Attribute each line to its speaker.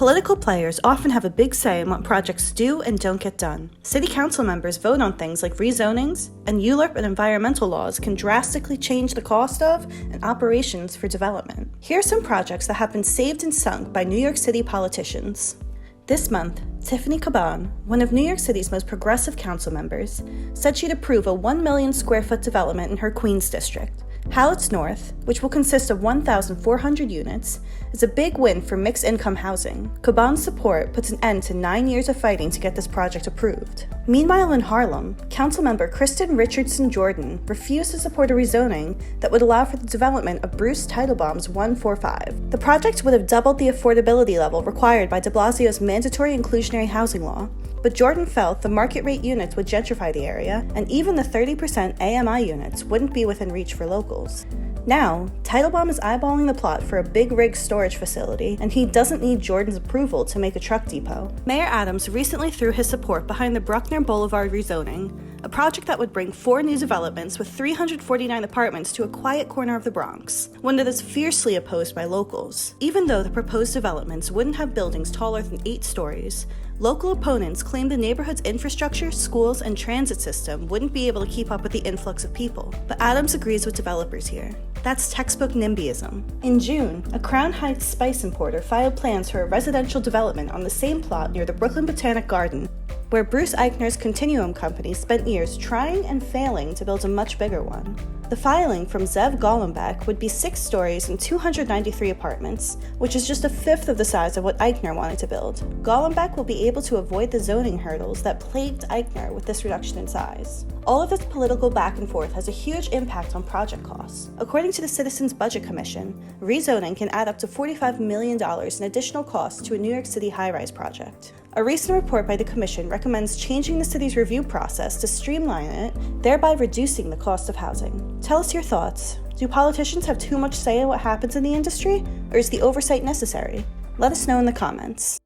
Speaker 1: Political players often have a big say in what projects do and don't get done. City council members vote on things like rezonings, and ULURP and environmental laws can drastically change the cost of and operations for development. Here are some projects that have been saved and sunk by New York City politicians. This month, Tiffany Caban, one of New York City's most progressive council members, said she'd approve a 1 million square foot development in her Queens district. Howlett's North, which will consist of 1,400 units, is a big win for mixed-income housing. Caban's support puts an end to 9 years of fighting to get this project approved. Meanwhile in Harlem, Councilmember Kristen Richardson Jordan refused to support a rezoning that would allow for the development of Bruce Teitelbaum's 145. The project would have doubled the affordability level required by de Blasio's mandatory inclusionary housing law, but Jordan felt the market rate units would gentrify the area, and even the 30% AMI units wouldn't be within reach for locals. Now, Teitelbaum is eyeballing the plot for a big rig storage facility, and he doesn't need Jordan's approval to make a truck depot. Mayor Adams recently threw his support behind the Bruckner Boulevard rezoning, a project that would bring 4 new developments with 349 apartments to a quiet corner of the Bronx, one that is fiercely opposed by locals. Even though the proposed developments wouldn't have buildings taller than 8 stories, local opponents claim the neighborhood's infrastructure, schools, and transit system wouldn't be able to keep up with the influx of people. But Adams agrees with developers here. That's textbook NIMBYism. In June, a Crown Heights spice importer filed plans for a residential development on the same plot near the Brooklyn Botanic Garden, where Bruce Eichner's Continuum company spent years trying and failing to build a much bigger one. The filing from Zev Gollenbeck would be 6 stories and 293 apartments, which is just a fifth of the size of what Eichner wanted to build. Gollenbeck will be able to avoid the zoning hurdles that plagued Eichner with this reduction in size. All of this political back and forth has a huge impact on project costs. According to the Citizens Budget Commission, rezoning can add up to $45 million in additional costs to a New York City high-rise project. A recent report by the Commission recommends changing the city's review process to streamline it, thereby reducing the cost of housing. Tell us your thoughts. Do politicians have too much say in what happens in the industry, or is the oversight necessary? Let us know in the comments.